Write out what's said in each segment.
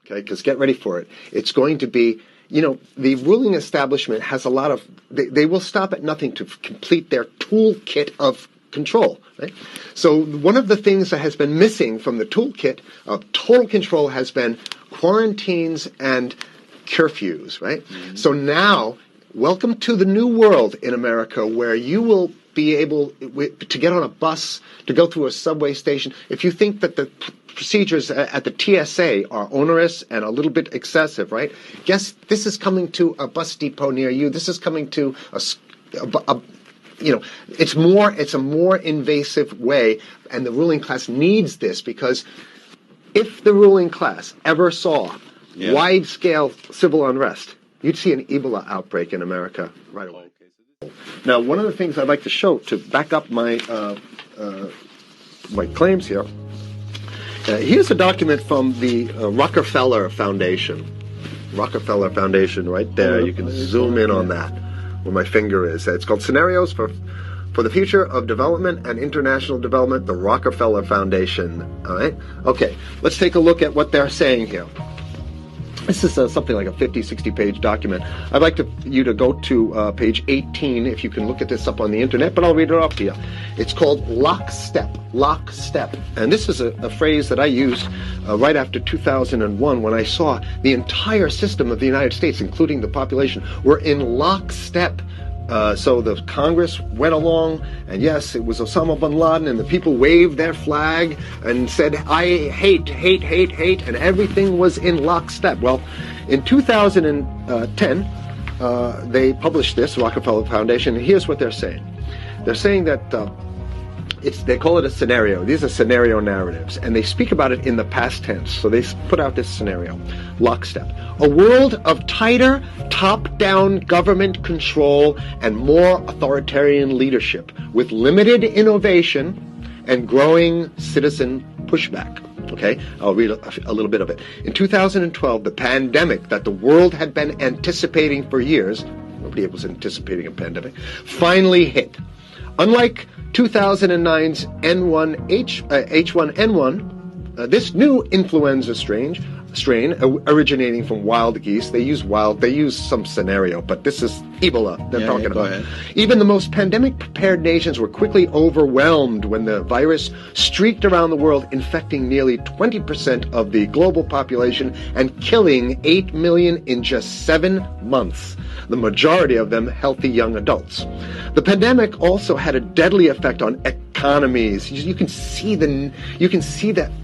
okay, because get ready for it. It's going to be, the ruling establishment has a lot of, they will stop at nothing to complete their toolkit of control, right? So one of the things that has been missing from the toolkit of total control has been quarantines and curfews, right? Mm-hmm. So now, welcome to the new world in America where you will be able to get on a bus, to go through a subway station. If you think that the procedures at the TSA are onerous and a little bit excessive, right? Guess this is coming to a bus depot near you. This is coming to it's a more invasive way, and the ruling class needs this because if the ruling class ever saw wide-scale civil unrest, you'd see an Ebola outbreak in America right away. Now, one of the things I'd like to show to back up my my claims here, here's a document from the Rockefeller Foundation. Rockefeller Foundation, right there. You can zoom in on that, where my finger is. It's called Scenarios for the Future of Development and International Development, the Rockefeller Foundation. All right? Okay, let's take a look at what they're saying here. This is something like a 50, 60-page document. I'd like you to go to page 18, if you can look at this up on the internet, but I'll read it off to you. It's called lockstep, lockstep. And this is a phrase that I used right after 2001 when I saw the entire system of the United States, including the population, were in lockstep. So the Congress went along, and yes, it was Osama bin Laden, and the people waved their flag and said, I hate, hate, hate, hate, and everything was in lockstep. Well, in 2010, they published this, Rockefeller Foundation, and here's what they're saying. They're saying that they call it a scenario. These are scenario narratives, and they speak about it in the past tense. So they put out this scenario, lockstep. A world of tighter, top-down government control and more authoritarian leadership with limited innovation and growing citizen pushback. Okay, I'll read a little bit of it. In 2012, the pandemic that the world had been anticipating for years, nobody was anticipating a pandemic, finally hit. Unlike 2009's H1N1, this new influenza strain originating from wild geese. They use some scenario, but this is Ebola they're talking about. Ahead. Even the most pandemic-prepared nations were quickly overwhelmed when the virus streaked around the world, infecting nearly 20% of the global population and killing 8 million in just 7 months, the majority of them healthy young adults. The pandemic also had a deadly effect on economies. You can see the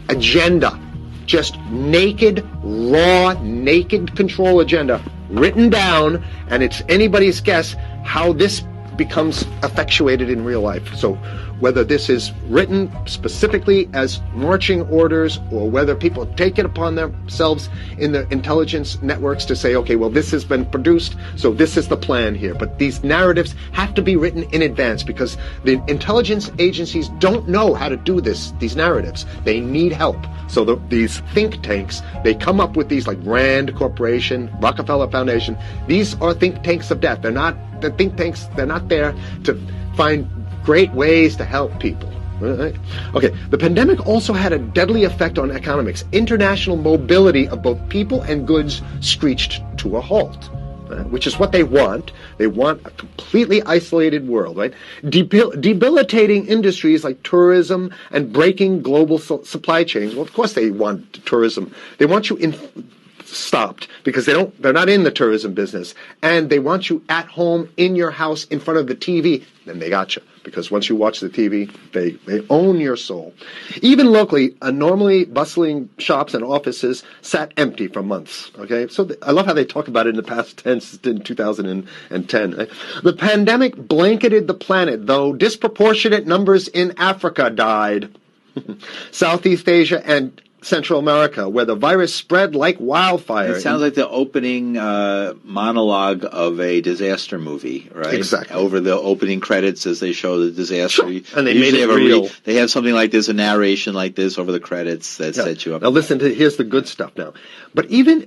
agenda. Just naked, raw, naked control agenda written down, and it's anybody's guess how this becomes effectuated in real life. So whether this is written specifically as marching orders or whether people take it upon themselves in the intelligence networks to say, okay, well, this has been produced, so this is the plan here. But these narratives have to be written in advance because the intelligence agencies don't know how to do these narratives. They need help. So these think tanks, they come up with these like Rand Corporation, Rockefeller Foundation. These are think tanks of death. They're not the think tanks. They're not there to find great ways to help people. Right? Okay, the pandemic also had a deadly effect on economics. International mobility of both people and goods screeched to a halt, which is what they want. They want a completely isolated world, right? Debilitating industries like tourism and breaking global supply chains. Well, of course they want tourism. They want you stopped because they're not in the tourism business, and they want you at home in your house in front of the TV. Then they got you, because once you watch the TV, they own your soul. Even locally, normally bustling shops and offices sat empty for months. Okay, so I love how they talk about it in the past tense in 2010. Right? The pandemic blanketed the planet, though disproportionate numbers in Africa died. Southeast Asia and Central America, where the virus spread like wildfire. It sounds like the opening monologue of a disaster movie, right? Exactly. Over the opening credits as they show the disaster. Sure. And they made it real. They have something like this, a narration like this over the credits that sets you up. Now listen to here's the good stuff now. But even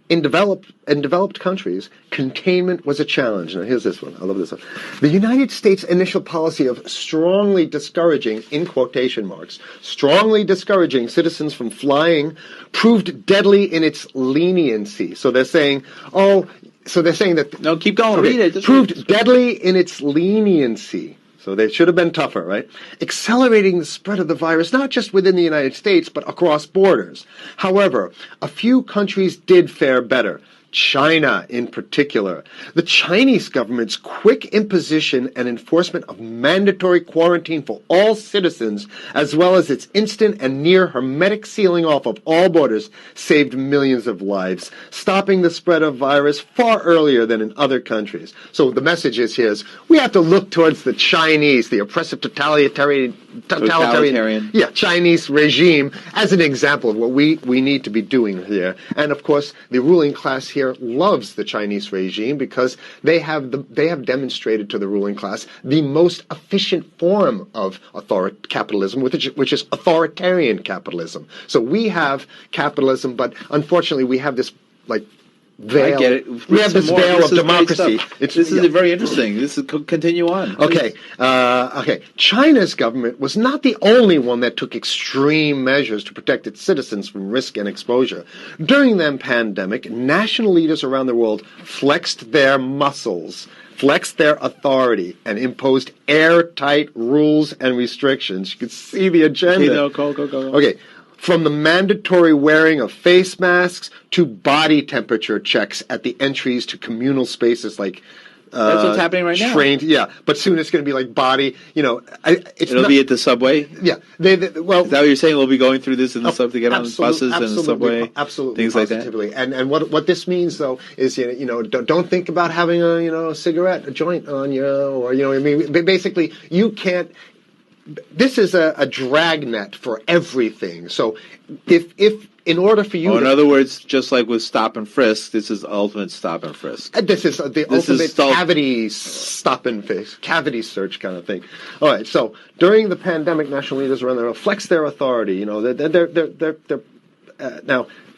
in developed countries, containment was a challenge. Now, here's this one. I love this one. The United States' initial policy of strongly discouraging, in quotation marks, strongly discouraging citizens from flying proved deadly in its leniency. So they're saying, that... No, keep going. Read it. Just proved deadly in its leniency. So they should have been tougher, right? Accelerating the spread of the virus, not just within the United States, but across borders. However, a few countries did fare better. China, in particular. The Chinese government's quick imposition and enforcement of mandatory quarantine for all citizens, as well as its instant and near hermetic sealing off of all borders, saved millions of lives, stopping the spread of virus far earlier than in other countries. So the message here is we have to look towards the Chinese, the oppressive totalitarian Chinese regime as an example of what we need to be doing here. And of course, the ruling class here loves the Chinese regime because they have demonstrated to the ruling class the most efficient form of capitalism, which is authoritarian capitalism. So we have capitalism, but unfortunately we have this veil. I get it. We have this veil of democracy. This is very interesting. This is continue on. Okay. China's government was not the only one that took extreme measures to protect its citizens from risk and exposure. During the pandemic, national leaders around the world flexed their muscles, flexed their authority, and imposed airtight rules and restrictions. You can see the agenda. Okay, go. Okay. From the mandatory wearing of face masks to body temperature checks at the entries to communal spaces like that's what's happening right now. Yeah, but soon it's going to be like body. It'll be at the subway. Yeah, is that what you're saying? We'll be going through this in the subway to get on buses and the subway, absolutely, things positively. like that. And what this means though is don't think about having a cigarette, a joint on you, or basically you can't. This is a dragnet for everything. So if in order for you in other words, just like with stop and frisk, this is ultimate stop and frisk. This is the ultimate cavity stop and frisk, cavity search kind of thing. All right, so during the pandemic, national leaders around the world flex their authority. Now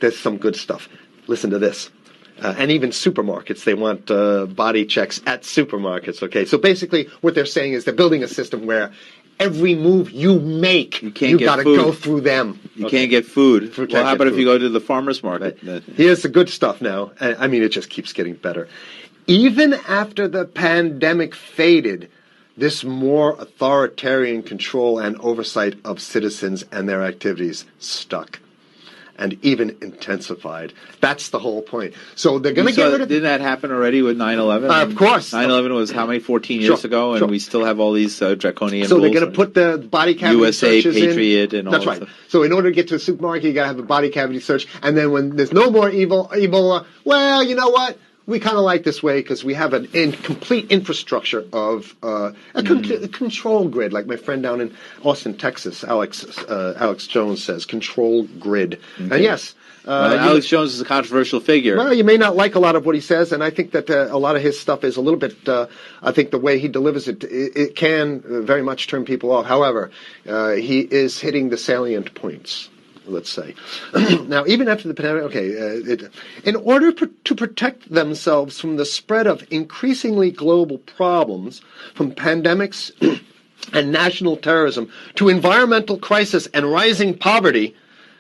there's some good stuff. Listen to this. And even supermarkets, they want body checks at supermarkets, okay? So basically what they're saying is they're building a system where every move you make, you got to go through them. You can't get food. Well, how about if you go to the farmer's market? Right. Here's the good stuff now. I mean, it just keeps getting better. Even after the pandemic faded, this more authoritarian control and oversight of citizens and their activities stuck. And even intensified. That's the whole point. So they're going to get rid of... Didn't that happen already with 9/11? Of course. 9/11 was how many? 14 years ago, and we still have all these draconian So rules. they're going to put the body cavity USA searches Patriot and all That's that right. stuff. So in order to get to a supermarket, you got to have a body cavity search. And then when there's no more Ebola, well, you know what? We kind of like this way because we have an complete infrastructure of a control grid, like my friend down in Austin, Texas, Alex Jones says, control grid. Okay. And yes... Alex Jones is a controversial figure. Well, you may not like a lot of what he says, and I think that a lot of his stuff is a little bit, I think the way he delivers it can very much turn people off. However, he is hitting the salient points, let's say. Now, even after the pandemic, in order to protect themselves from the spread of increasingly global problems, from pandemics and national terrorism to environmental crisis and rising poverty,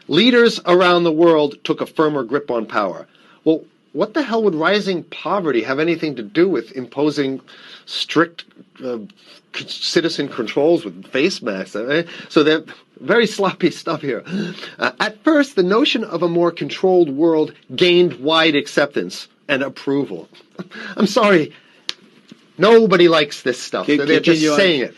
leaders around the world took a firmer grip on power. Well, what the hell would rising poverty have anything to do with imposing strict citizen controls with face masks? So they're very sloppy stuff here. At first, the notion of a more controlled world gained wide acceptance and approval. I'm sorry. Nobody likes this stuff. They're just saying it.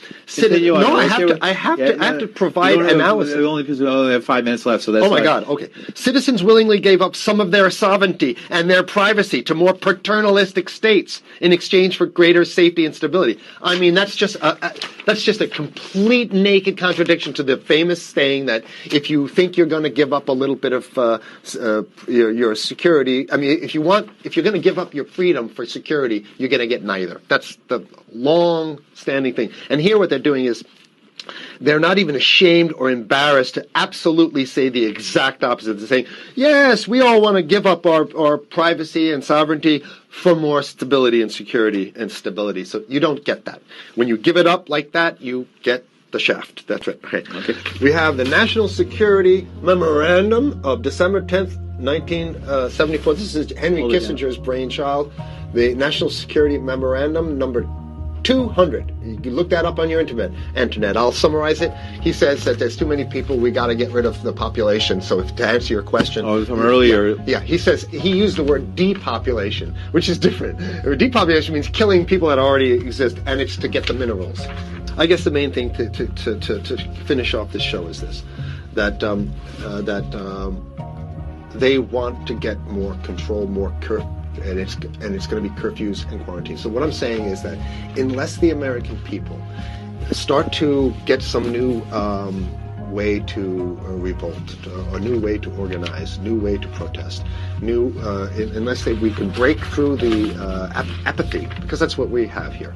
I have to provide analysis. Only because we only have 5 minutes left, so that's. Oh my God! Okay, citizens willingly gave up some of their sovereignty and their privacy to more paternalistic states in exchange for greater safety and stability. I mean, that's just a complete naked contradiction to the famous saying that if you think you're going to give up a little bit of your security, I mean, if you're going to give up your freedom for security, you're going to get neither. That's the long-standing thing. And here what they're doing is They're not even ashamed or embarrassed to absolutely say the exact opposite. They're saying, yes, we all want to give up our privacy and sovereignty for more stability and security and stability. So you don't get that. When you give it up like that, you get the shaft. That's right. Okay. We have the National Security Memorandum of December 10th, 1974. This is Henry Kissinger's brainchild. The National Security Memorandum number 200. You can look that up on your internet. I'll summarize it. He says that there's too many people. We got to get rid of the population. So to answer your question, from earlier, yeah, he says he used the word depopulation, which is different. Depopulation means killing people that already exist, and it's to get the minerals. I guess the main thing to finish off this show is this: that they want to get more control, more and it's going to be curfews and quarantines. So what I'm saying is that unless the American people start to get some new way to revolt, a new way to organize, new way to protest, unless we can break through the apathy, because that's what we have here,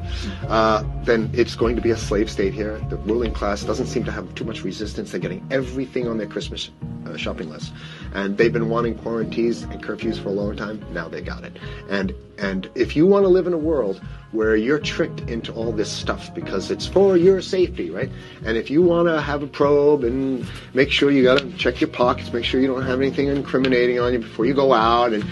then it's going to be a slave state here. The ruling class doesn't seem to have too much resistance. They're getting everything on their Christmas shopping list, and they've been wanting quarantines and curfews for a long time. Now they got it. And if you want to live in a world where you're tricked into all this stuff because it's for your safety, right? And if you want to have a probe and make sure you got to check your pockets, make sure you don't have anything incriminating on you before you go out, and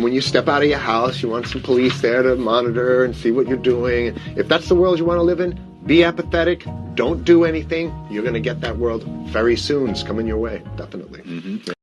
when you step out of your house, you want some police there to monitor and see what you're doing. If that's the world you want to live in, be apathetic, don't do anything. You're going to get that world very soon. It's coming your way, definitely.